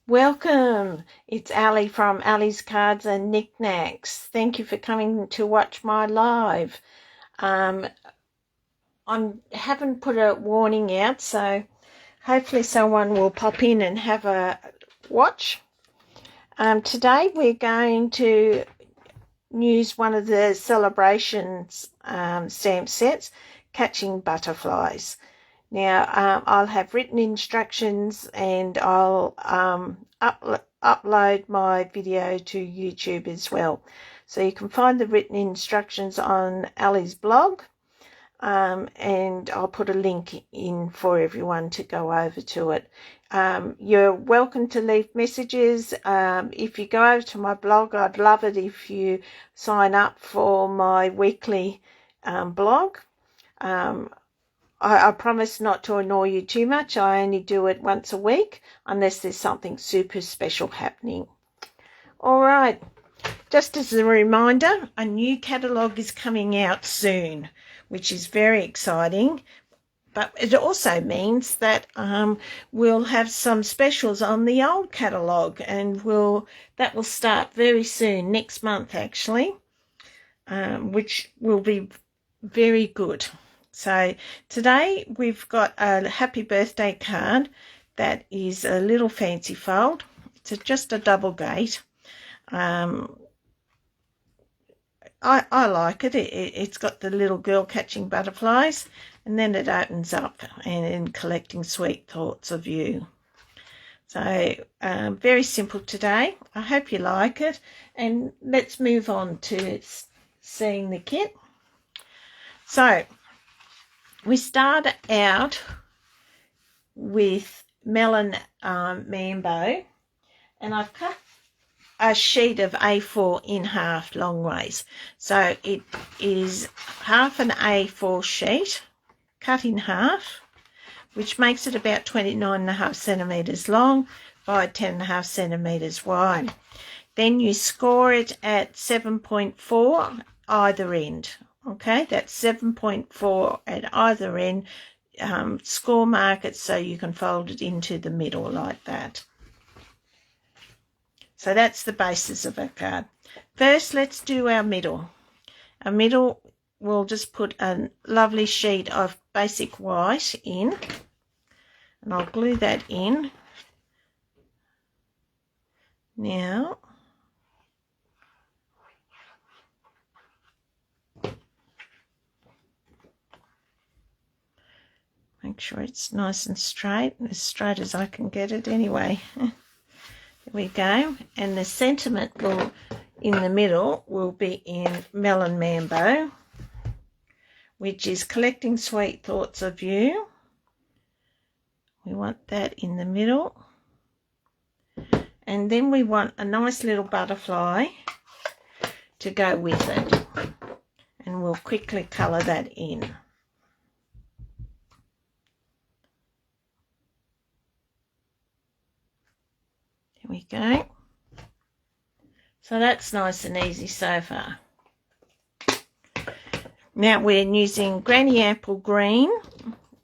Welcome, it's Ali from Ali's Cards and Knickknacks. Thank you for coming to watch my live. I haven't put a warning out, so hopefully someone will pop in and have a watch. Today we're going to use one of the celebrations stamp sets, Catching Butterflies. Now, I'll have written instructions and I'll upload my video to YouTube as well. So you can find the written instructions on Ali's blog, and I'll put a link in for everyone to go over to it. You're welcome to leave messages. If you go over to my blog, I'd love it if you sign up for my weekly blog. I promise not to annoy you too much. I only do it once a week unless there's something super special happening. All right, just as a reminder, a new catalogue is coming out soon, which is very exciting. But it also means that we'll have some specials on the old catalogue, and that will start very soon, next month actually, which will be very good. So today we've got a happy birthday card that is a little fancy fold. It's just a double gate. I like it. It's got the little girl catching butterflies, and then it opens up and collecting sweet thoughts of you. So very simple today. I hope you like it, and let's move on to seeing the kit. So we start out with Melon Mambo, and I've cut a sheet of A4 in half long ways. So it is half an A4 sheet cut in half, which makes it about 29.5 centimetres long by 10.5 centimetres wide. Then you score it at 7.4 either end. Okay, that's 7.4 at either end. Score mark it so you can fold it into the middle like that. So that's the basis of our card. First, let's do our middle. Our middle, we'll just put a lovely sheet of basic white in, and I'll glue that in. Now, make sure it's nice and straight as I can get it anyway. There we go. And the sentiment in the middle will be in Melon Mambo, which is collecting sweet thoughts of you. We want that in the middle. And then we want a nice little butterfly to go with it. And we'll quickly colour that in. There we go. So that's nice and easy so far. Now we're using Granny Apple Green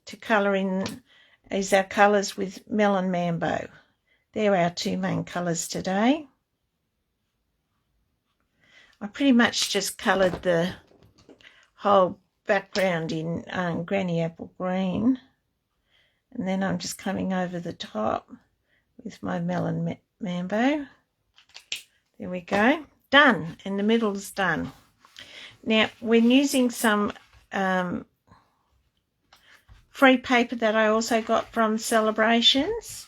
to colour in as our colours with Melon Mambo. They're our two main colours today. I pretty much just coloured the whole background in Granny Apple Green, and then I'm just coming over the top with my Melon Mambo. There we go. Done. And the middle's done. Now, we're using some free paper that I also got from Celebrations,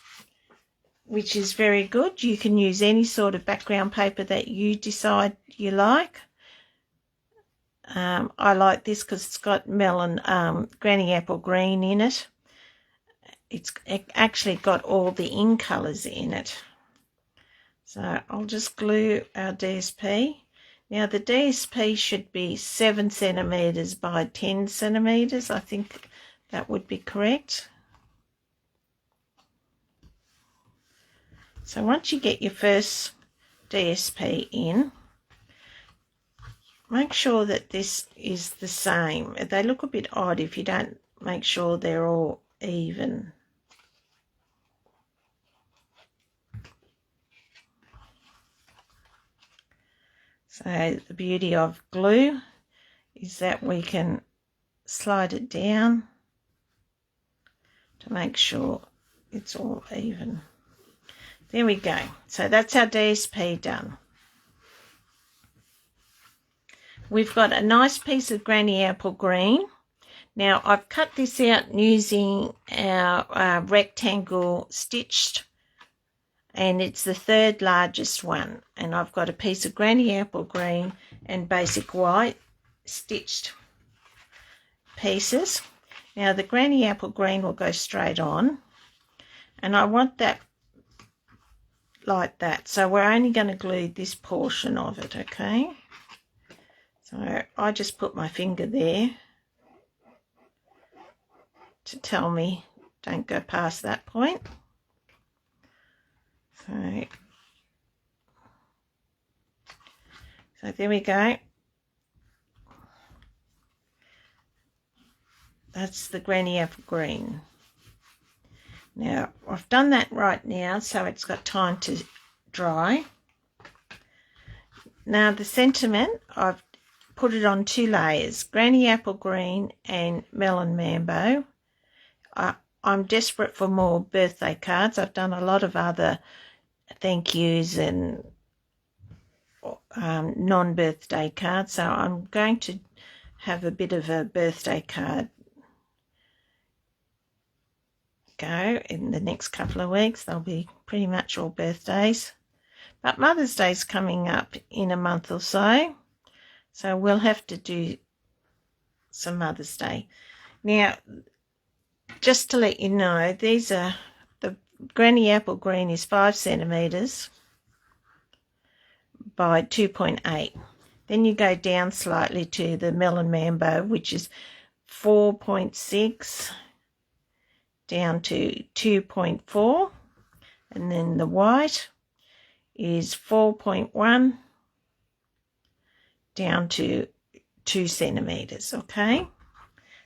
which is very good. You can use any sort of background paper that you decide you like. I like this because it's got Melon Granny Apple Green in it. It's actually got all the in colours in it. So I'll just glue our DSP. Now the DSP should be 7 centimetres by 10 centimetres. I think that would be correct. So once you get your first DSP in, make sure that this is the same. They look a bit odd if you don't make sure they're all even. So the beauty of glue is that we can slide it down to make sure it's all even. There we go. So that's our DSP done. We've got a nice piece of granny apple green. Now I've cut this out using our rectangle stitched, and it's the third largest one. And I've got a piece of granny apple green and basic white stitched pieces. Now the granny apple green will go straight on, and I want that like that. So we're only going to glue this portion of it, okay? So I just put my finger there to tell me don't go past that point. So there we go. That's the granny apple green. Now I've done that right now, so it's got time to dry. Now the sentiment, I've put it on 2 layers, granny apple green and melon mambo. I'm desperate for more birthday cards. I've done a lot of other thank yous and non-birthday cards, so I'm going to have a bit of a birthday card go in the next couple of weeks. They'll be pretty much all birthdays, but Mother's Day's coming up in a month or so, so we'll have to do some Mother's Day. Now just to let you know, these are the granny apple green is 5 centimeters by 2.8. Then you go down slightly to the melon mambo, which is 4.6 down to 2.4, and then the white is 4.1 down to 2 centimeters, okay?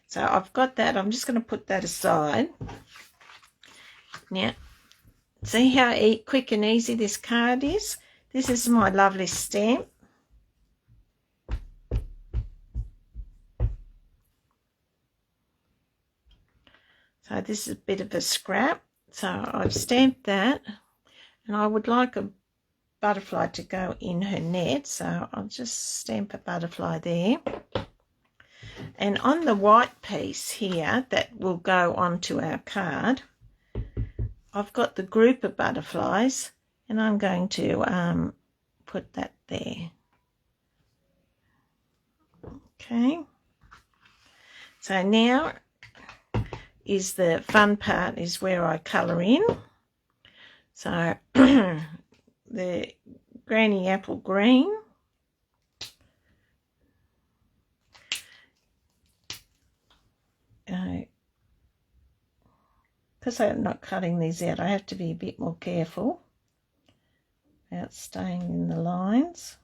So I've got that. I'm just going to put that aside. Now, see how quick and easy this card is? This is my lovely stamp. So this is a bit of a scrap. So I've stamped that, and I would like a butterfly to go in her net. So I'll just stamp a butterfly there. And on the white piece here that will go onto our card, I've got the group of butterflies, and I'm going to put that there. Okay. So now is the fun part, is where I colour in. So the granny apple green, because I'm not cutting these out, I have to be a bit more careful about staying in the lines.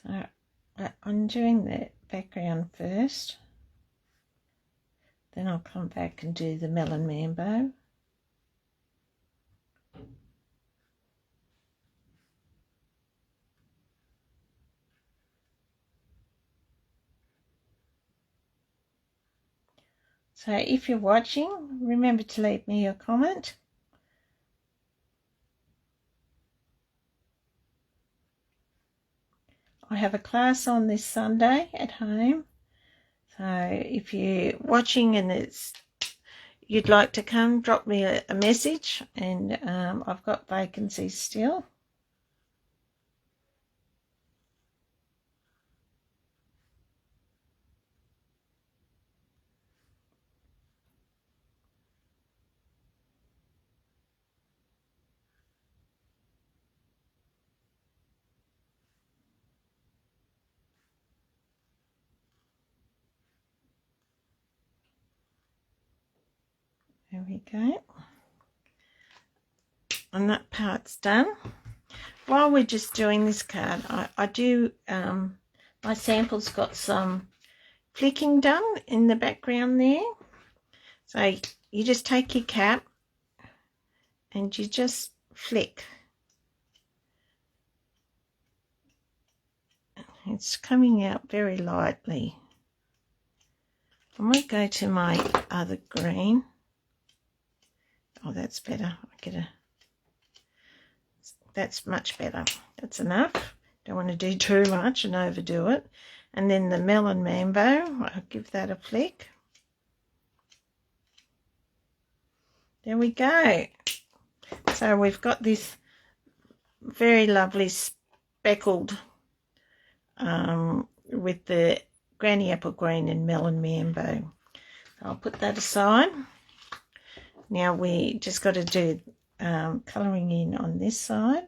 So I'm doing the background first, then I'll come back and do the melon mambo. So if you're watching, remember to leave me a comment. I have a class on this Sunday at home, so if you're watching and you'd like to come, drop me a message, and I've got vacancies still. There we go. And that part's done. while we're just doing this card, I do, my sample's got some flicking done in the background there. So you just take your cap and you just flick. It's coming out very lightly. I might go to my other green. Oh, that's better. That's much better. That's enough. Don't want to do too much and overdo it. And then the melon mambo, I'll give that a flick. There we go. So we've got this very lovely speckled with the granny apple green and melon mambo. I'll put that aside. Now we just got to do colouring in on this side.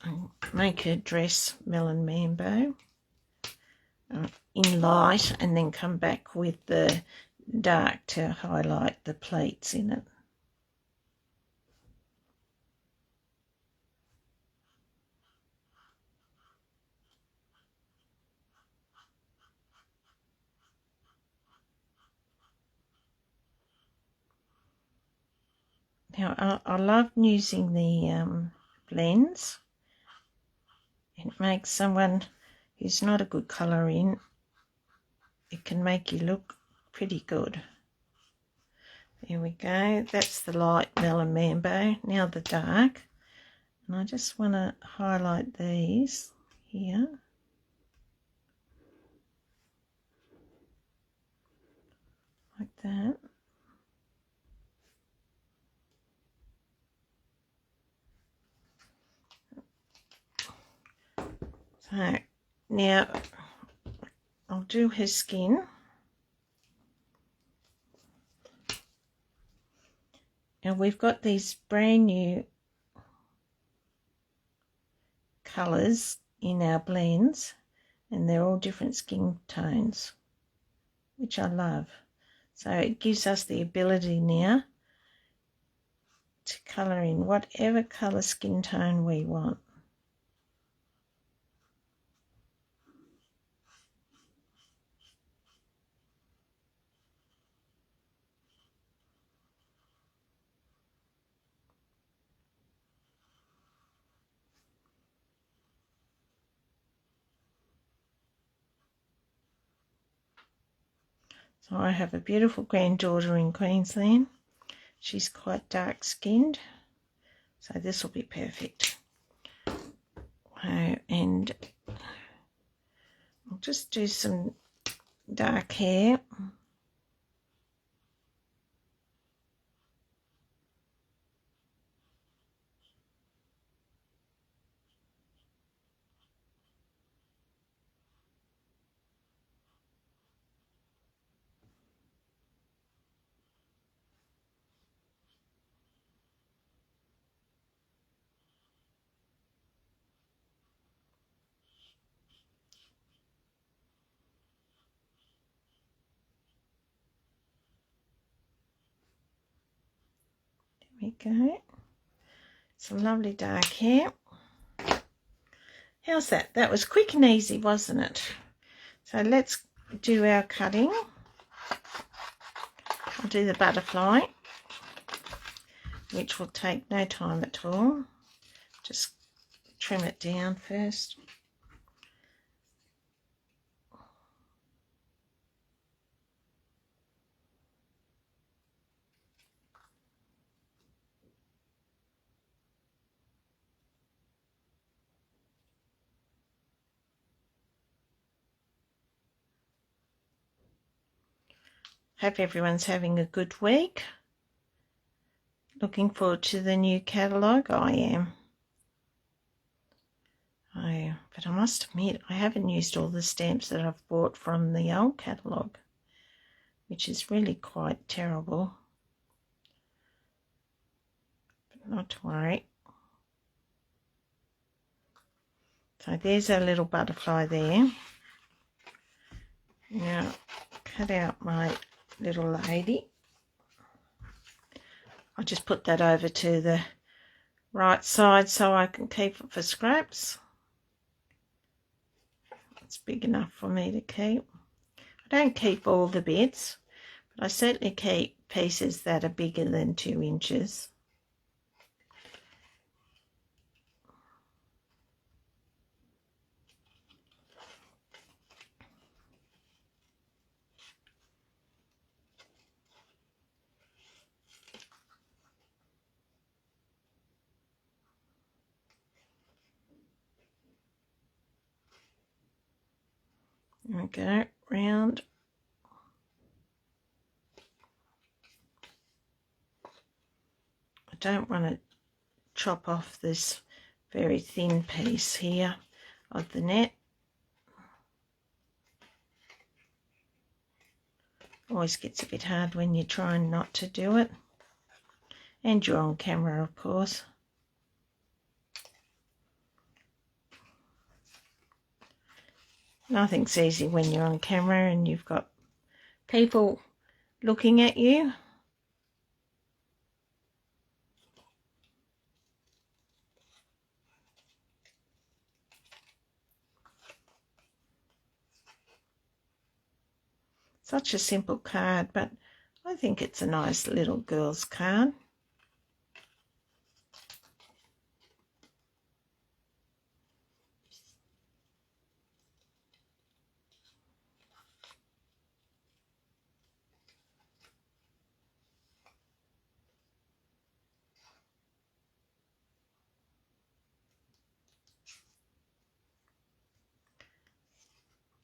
And make a dress melon mambo in light, and then come back with the dark to highlight the pleats in it. Now I love using the blends. It makes someone who's not a good colour in, it can make you look pretty good. There we go. That's the light melon mambo. Now the dark. And I just want to highlight these here. Like that. So now I'll do her skin. And we've got these brand new colours in our blends, and they're all different skin tones, which I love. So it gives us the ability now to colour in whatever colour skin tone we want. So I have a beautiful granddaughter in Queensland. She's quite dark skinned, so this will be perfect. And I'll just do some dark hair. There we go. Some lovely dark hair. How's that? That was quick and easy, wasn't it? So let's do our cutting. I'll do the butterfly, which will take no time at all. Just trim it down first. Hope everyone's having a good week. Looking forward to the new catalogue. I am. But I must admit, I haven't used all the stamps that I've bought from the old catalogue, which is really quite terrible. But not to worry. So there's our little butterfly there. Now cut out my little lady. I just put that over to the right side so I can keep it for scraps. It's big enough for me to keep. I don't keep all the bits, but I certainly keep pieces that are bigger than 2 inches. There we go, round. I don't want to chop off this very thin piece here of the net. Always gets a bit hard when you're trying not to do it. And you're on camera, of course. Nothing's easy when you're on camera and you've got people looking at you. Such a simple card, but I think it's a nice little girl's card.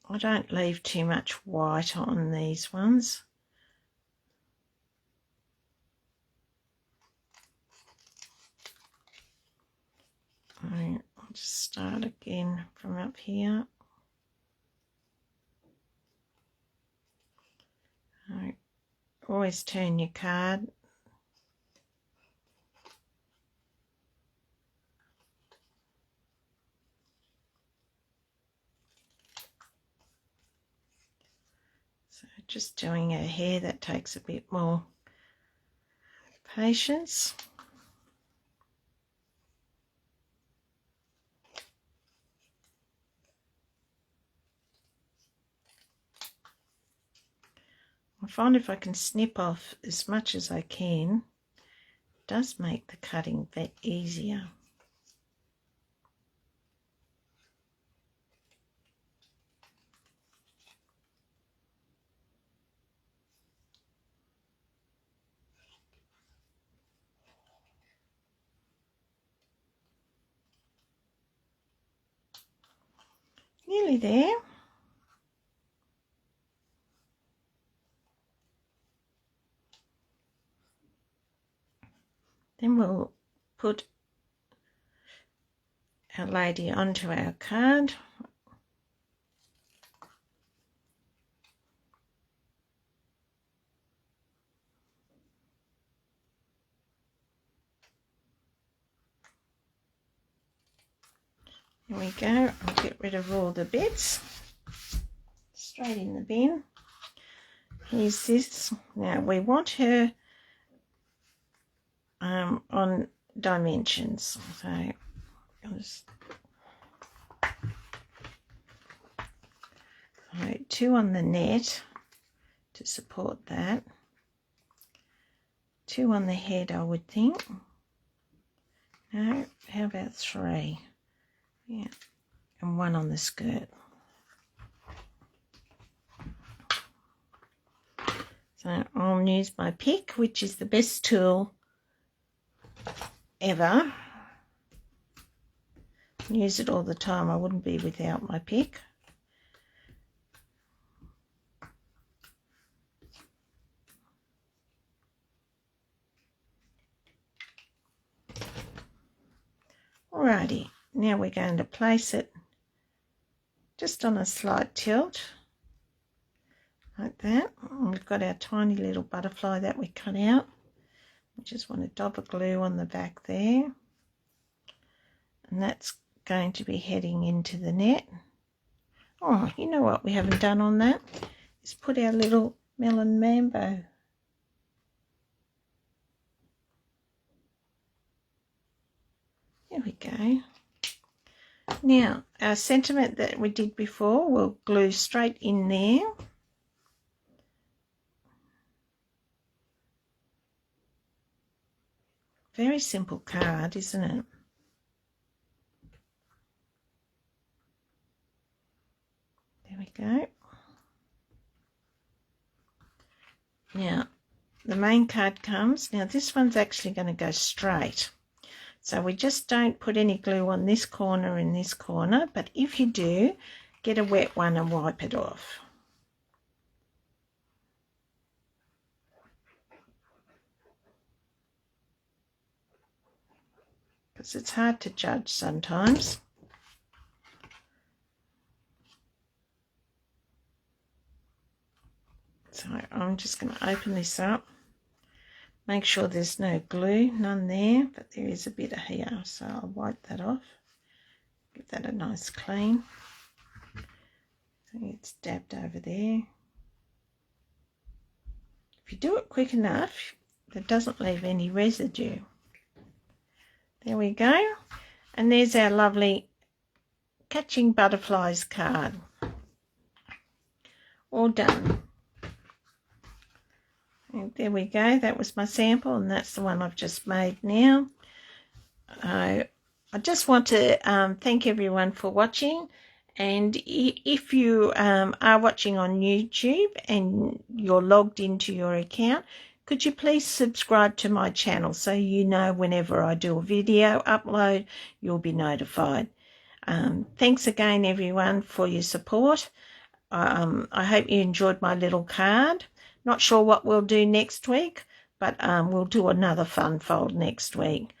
I don't leave too much white on these ones. I'll just start again from up here. Always turn your card. So just doing her hair, that takes a bit more patience. I find if I can snip off as much as I can, it does make the cutting a bit easier. Nearly there. Then we'll put our lady onto our card. There we go. I'll get rid of all the bits. Straight in the bin. Here's this. Now we want her on dimensions. So I'll just 2 on the net to support that. 2 on the head, I would think. No, how about 3? Yeah, and 1 on the skirt. So I'll use my pick, which is the best tool ever. I use it all the time. I wouldn't be without my pick. Alrighty, now we're going to place it just on a slight tilt, like that. And we've got our tiny little butterfly that we cut out. We just want to dab a glue on the back there. And that's going to be heading into the net. Oh, you know what we haven't done on that? is put our little melon mambo. There we go. Now, our sentiment that we did before, we'll glue straight in there. Very simple card, isn't it? There we go. Now, the main card comes. Now, this one's actually going to go straight. So we just don't put any glue on this corner and this corner, but if you do, get a wet one and wipe it off. Because it's hard to judge sometimes. So I'm just going to open this up. Make sure there's no glue, none there, but there is a bit here, so I'll wipe that off. Give that a nice clean. So it's dabbed over there. If you do it quick enough, it doesn't leave any residue. There we go. And there's our lovely Catching Butterflies card. All done. And there we go. That was my sample, and that's the one I've just made now. I just want to thank everyone for watching. And if you are watching on YouTube and you're logged into your account, could you please subscribe to my channel so you know whenever I do a video upload, you'll be notified. Thanks again, everyone, for your support. I hope you enjoyed my little card. Not sure what we'll do next week, but we'll do another fun fold next week.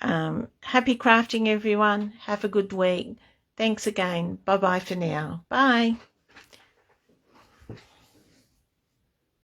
Happy crafting, everyone. Have a good week. Thanks again. Bye-bye for now. Bye.